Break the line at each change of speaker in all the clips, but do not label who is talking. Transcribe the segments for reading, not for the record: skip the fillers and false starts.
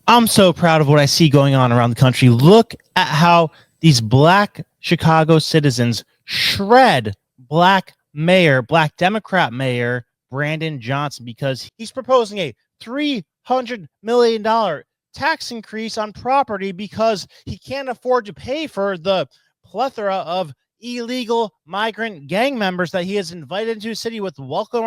I'm so proud of what I see going on around the country. Look at how these black Chicago citizens shred black Democrat mayor Brandon Johnson because he's proposing a $300 million tax increase on property because he can't afford to pay for the plethora of illegal migrant gang members that he has invited into his city with open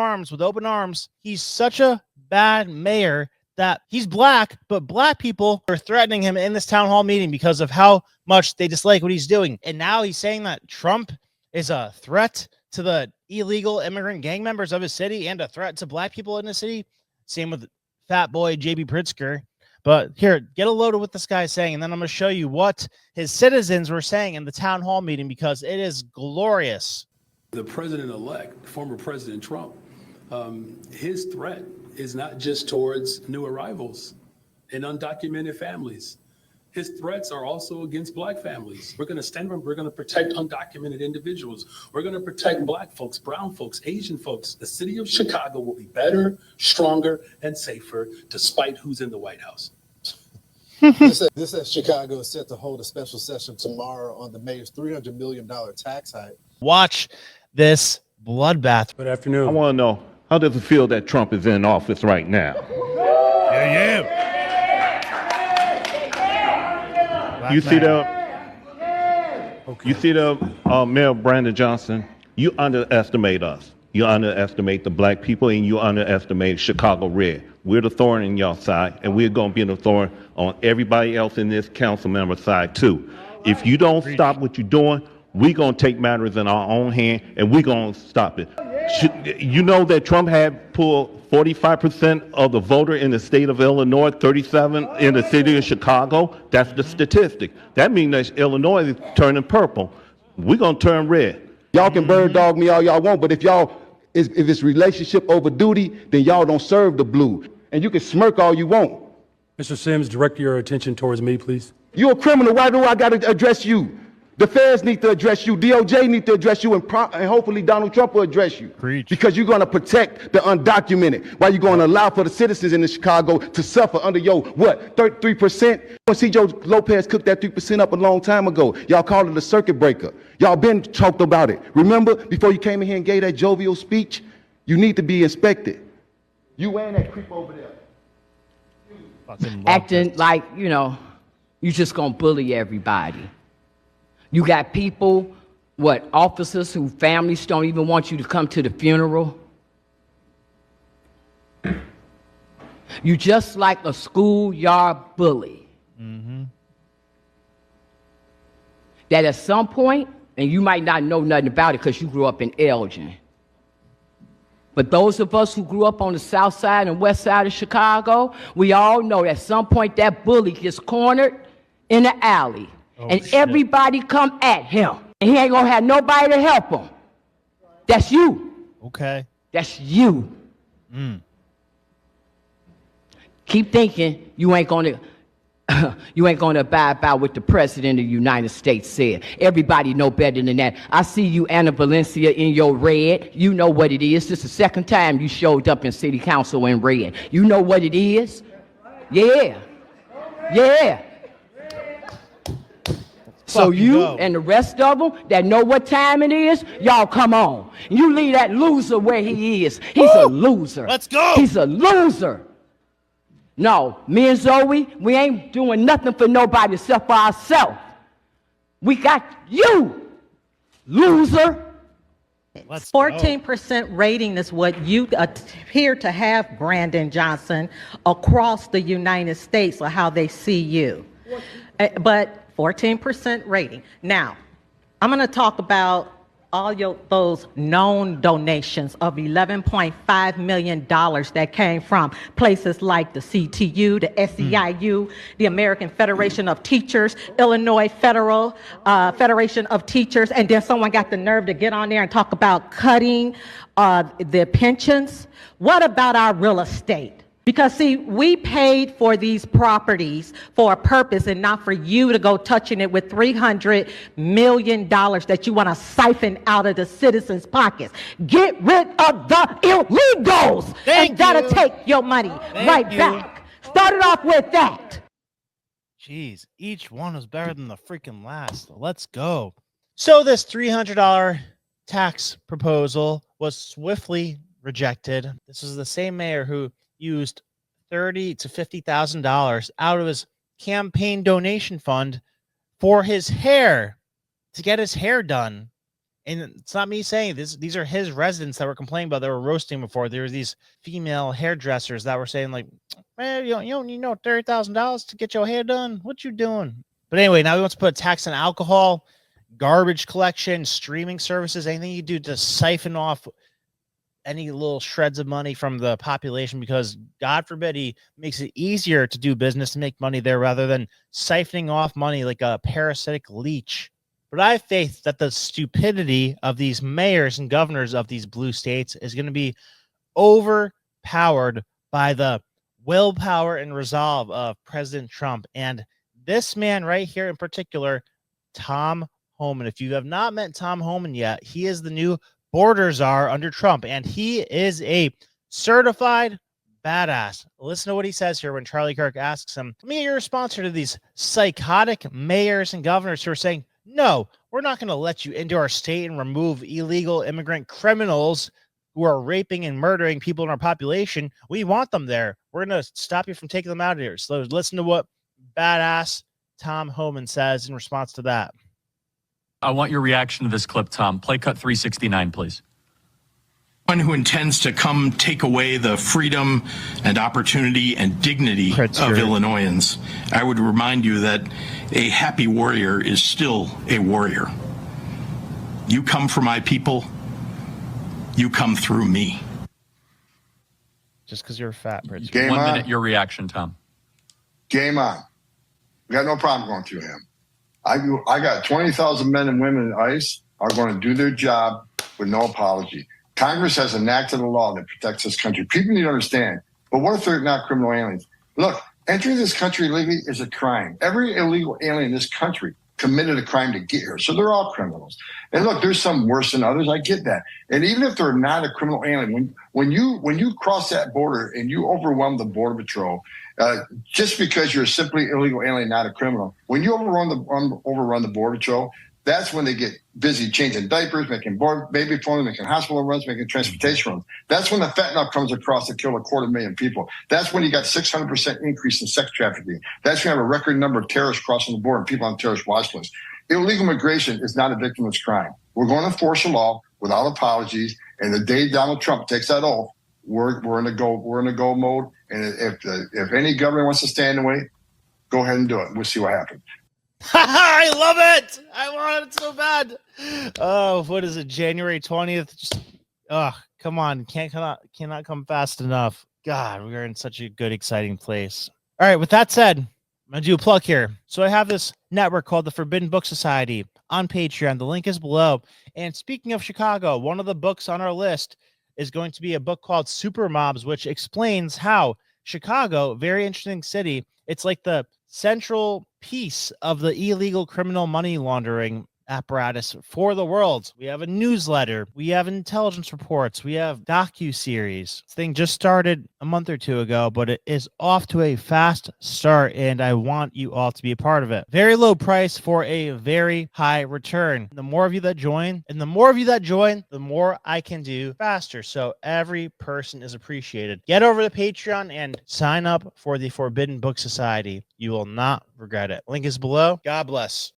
arms. He's such a bad mayor that he's black, but black people are threatening him in this town hall meeting because of how much they dislike what he's doing. And now he's saying that Trump is a threat to the illegal immigrant gang members of his city and a threat to black people in the city. Same with fat boy JB Pritzker. But here, get a load of what this guy is saying, and then I'm going to show you what his citizens were saying in the town hall meeting because it is glorious.
The president-elect, former President Trump, his threat is not just towards new arrivals and undocumented families. His threats are also against black families. We're going to stand up. We're going to protect undocumented individuals. We're going to protect black folks, brown folks, Asian folks. The city of Chicago will be better, stronger, and safer despite who's in the White House.
This says Chicago is set to hold a special session tomorrow on the mayor's $300 million tax hike.
Watch this bloodbath.
Good afternoon.
I want to know, how does it feel that Trump is in office right now?
Yeah.
You see the Mayor Brandon Johnson? You underestimate us. You underestimate the black people, and you underestimate Chicago Red. We're the thorn in your side, and we're going to be the thorn on everybody else in this council member side too. If you don't stop what you're doing, we're going to take matters in our own hand, and we're going to stop it. You know that Trump had pulled 45% of the voter in the state of Illinois, 37 in the city of Chicago. That's the statistic. That means that Illinois is turning purple. We're going to turn red.
Y'all can bird dog me all y'all want, but if it's relationship over duty, then y'all don't serve the blue. And you can smirk all you want.
Mr. Sims, direct your attention towards me, please.
You're a criminal. Why do I got to address you? The feds need to address you. DOJ need to address you, and hopefully Donald Trump will address you.
Preach.
Because you're going to protect the undocumented. Why you going to allow for the citizens in Chicago to suffer under your, 33%? C. Joe Lopez cooked that 3% up a long time ago. Y'all called it a circuit breaker. Y'all been talked about it. Remember, before you came in here and gave that jovial speech, you need to be inspected. You and that creep over there.
Acting like, you just going to bully everybody. You got people, officers whose families don't even want you to come to the funeral. You just like a schoolyard bully. Mm-hmm. That at some point, and you might not know nothing about it because you grew up in Elgin, but those of us who grew up on the south side and west side of Chicago, we all know that at some point that bully gets cornered in the alley. And everybody come at him. And he ain't going to have nobody to help him. That's you.
Okay.
That's you. Keep thinking you ain't going to abide by what the President of the United States said. Everybody know better than that. I see you, Anna Valencia, in your red. You know what it is. This is the second time you showed up in City Council in red. You know what it is? Yeah. So you and the rest of them that know what time it is, y'all come on. You leave that loser where he is. He's a loser.
Let's go.
He's a loser. No, me and Zoe, we ain't doing nothing for nobody except for ourselves. We got you, loser.
14% rating is what you appear to have, Brandon Johnson, across the United States, or how they see you. But 14% rating. Now, I'm going to talk about all those known donations of $11.5 million that came from places like the CTU, the SEIU, the American Federation of Teachers, Illinois Federation of Teachers, and then someone got the nerve to get on there and talk about cutting the pensions. What about our real estate? Because, see, we paid for these properties for a purpose and not for you to go touching it with $300 million that you want to siphon out of the citizens' pockets. Get rid of the illegals, and that'll take your money back. Started off with that.
Jeez, each one was better than the freaking last. Let's go. So this $300 tax proposal was swiftly rejected. This was the same mayor who used $30,000 to $50,000 out of his campaign donation fund for his hair, to get his hair done. And it's not me saying this. These are his residents that were complaining about, they were roasting before. There were these female hairdressers that were saying, like, man, you don't need no $30,000 to get your hair done. What you doing? But anyway, now he wants to put a tax on alcohol, garbage collection, streaming services, anything you do to siphon off any little shreds of money from the population, because God forbid he makes it easier to do business and make money there rather than siphoning off money like a parasitic leech. But I have faith that the stupidity of these mayors and governors of these blue states is going to be overpowered by the willpower and resolve of President Trump. And this man right here in particular, Tom Homan. If you have not met Tom Homan yet, he is the new border czar under Trump, and he is a certified badass. Listen to what he says here when Charlie Kirk asks him, let me get your response to these psychotic mayors and governors who are saying, no, we're not going to let you into our state and remove illegal immigrant criminals who are raping and murdering people in our population. We want them there. We're going to stop you from taking them out of here. So listen to what badass Tom Homan says in response to that.
I want your reaction to this clip, Tom. Play cut 369, please.
One who intends to come take away the freedom and opportunity and dignity of Illinoisans. I would remind you that a happy warrior is still a warrior. You come for my people, you come through me.
Just because you're fat, Pritzker.
Game
1
on.
minute, your reaction, Tom.
Game on. We got no problem going through him. I got 20,000 men and women in ICE are going to do their job with no apology. Congress has enacted a law that protects this country. People need to understand. But what if they're not criminal aliens? Look, entering this country illegally is a crime. Every illegal alien in this country committed a crime to get here. So they're all criminals. And look, there's some worse than others. I get that. And even if they're not a criminal alien, when you cross that border and you overwhelm the Border Patrol, just because you're simply illegal alien, not a criminal, when you overrun the Border Patrol, that's when they get busy changing diapers, making baby formula, making hospital runs, making transportation runs. That's when the fentanyl comes across to kill 250,000 people. That's when you got 600% increase in sex trafficking. That's when you have a record number of terrorists crossing the border and people on terrorist watch lists. Illegal migration is not a victimless crime. We're going to enforce the law without apologies. And the day Donald Trump takes that oath, we're in a go mode. And if any government wants to stand in the way, go ahead and do it. We'll see what happens.
I love it. I want it so bad. Oh, what is it? January 20th. Just, come on. Cannot come fast enough. God, we are in such a good, exciting place. All right. With that said, I'm going to do a plug here. So I have this network called the Forbidden Book Society on Patreon. The link is below. And speaking of Chicago, one of the books on our list is going to be a book called Super Mobs, which explains how Chicago, very interesting city, it's like the central piece of the illegal criminal money laundering apparatus for the world. We have a newsletter, we have intelligence reports, we have docu-series. This thing just started a month or two ago, but it is off to a fast start, and I want you all to be a part of it. Very low price for a very high return. The more of you that join, the more I can do faster. So every person is appreciated. Get over to Patreon and sign up for the Forbidden Book Society. You will not regret it. Link is below. God bless.